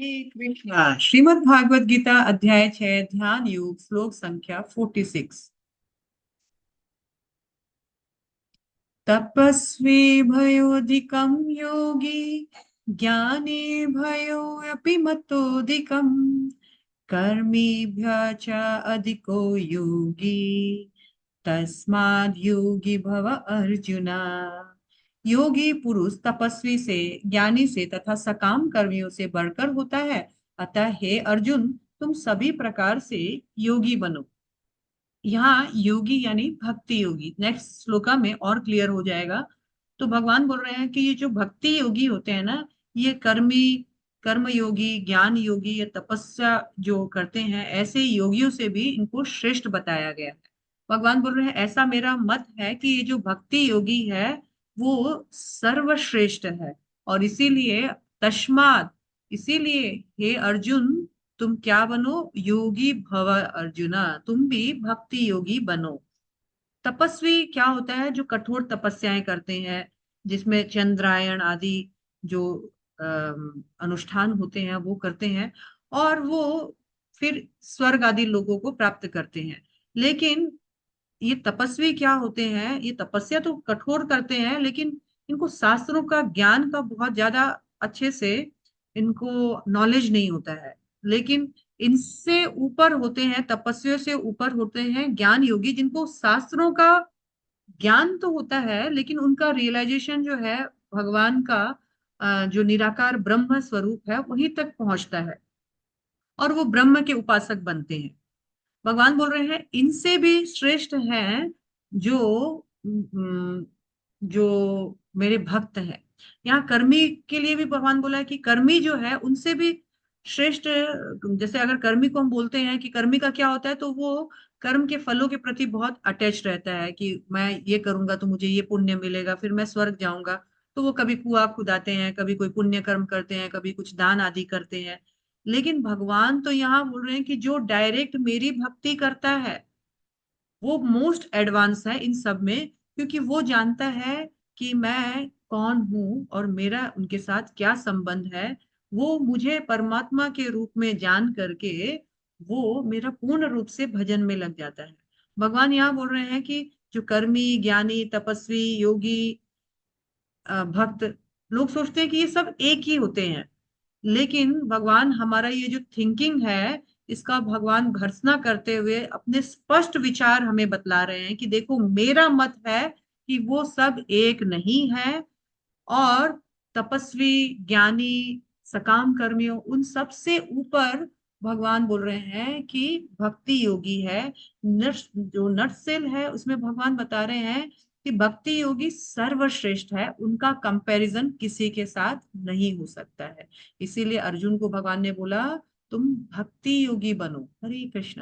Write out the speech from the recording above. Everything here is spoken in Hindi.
हे कृष्णा। श्रीमद् भागवत गीता अध्याय 6 ध्यान योग श्लोक संख्या 46। तपस्वी भयोधिकं योगी ज्ञानी भयोऽपि मतोधिकम् कर्मीभ्यः च अधिको योगी तस्माद् योगी भव अर्जुन। योगी पुरुष तपस्वी से, ज्ञानी से तथा सकाम कर्मियों से बढ़कर होता है। अतः हे अर्जुन, तुम सभी प्रकार से योगी बनो। यहाँ योगी यानी भक्ति योगी, नेक्स्ट श्लोका में और क्लियर हो जाएगा। तो भगवान बोल रहे हैं कि ये जो भक्ति योगी होते हैं ना, ये कर्म योगी, ज्ञान योगी, ये तपस्या जो करते हैं, ऐसे योगियों से भी इनको श्रेष्ठ बताया गया है। भगवान बोल रहे हैं ऐसा मेरा मत है कि ये जो भक्ति योगी है वो सर्वश्रेष्ठ है। और इसीलिए तस्मात्, इसीलिए हे अर्जुन, तुम क्या बनो? योगी भव अर्जुना, तुम भी भक्ति योगी बनो। तपस्वी क्या होता है? जो कठोर तपस्याएं करते हैं, जिसमें चंद्रायण आदि जो अनुष्ठान होते हैं वो करते हैं, और वो फिर स्वर्ग आदि लोगों को प्राप्त करते हैं। लेकिन ये तपस्वी क्या होते हैं? ये तपस्या तो कठोर करते हैं, लेकिन इनको शास्त्रों का ज्ञान का बहुत ज्यादा अच्छे से इनको नॉलेज नहीं होता है। लेकिन इनसे ऊपर होते हैं, तपस्वियों से ऊपर होते हैं ज्ञान योगी, जिनको शास्त्रों का ज्ञान तो होता है लेकिन उनका रियलाइजेशन जो है भगवान का जो निराकार ब्रह्म स्वरूप है वहीं तक पहुंचता है, और वो ब्रह्म के उपासक बनते हैं। भगवान बोल रहे हैं इनसे भी श्रेष्ठ हैं जो जो मेरे भक्त हैं। यहाँ कर्मी के लिए भी भगवान बोला है कि कर्मी जो है उनसे भी श्रेष्ठ। जैसे अगर कर्मी को हम बोलते हैं कि कर्मी का क्या होता है, तो वो कर्म के फलों के प्रति बहुत अटैच रहता है कि मैं ये करूंगा तो मुझे ये पुण्य मिलेगा, फिर मैं स्वर्ग जाऊंगा। तो वो कभी कुआं खुदाते हैं, कभी कोई पुण्य कर्म करते हैं, कभी कुछ दान आदि करते हैं। लेकिन भगवान तो यहाँ बोल रहे हैं कि जो डायरेक्ट मेरी भक्ति करता है वो मोस्ट एडवांस है इन सब में, क्योंकि वो जानता है कि मैं कौन हूं और मेरा उनके साथ क्या संबंध है। वो मुझे परमात्मा के रूप में जान करके वो मेरा पूर्ण रूप से भजन में लग जाता है। भगवान यहाँ बोल रहे हैं कि जो कर्मी, ज्ञानी, तपस्वी, योगी, भक्त, लोग सोचते हैं कि ये सब एक ही होते हैं। लेकिन भगवान हमारा ये जो थिंकिंग है इसका भगवान भर्त्सना करते हुए अपने स्पष्ट विचार हमें बतला रहे हैं कि देखो, मेरा मत है कि वो सब एक नहीं है। और तपस्वी, ज्ञानी, सकाम कर्मियों, उन सब से ऊपर भगवान बोल रहे हैं कि भक्ति योगी है। जो नटसेल है उसमें भगवान बता रहे हैं कि भक्ति योगी सर्वश्रेष्ठ है, उनका कंपैरिजन किसी के साथ नहीं हो सकता है। इसीलिए अर्जुन को भगवान ने बोला तुम भक्ति योगी बनो। हरे कृष्णा।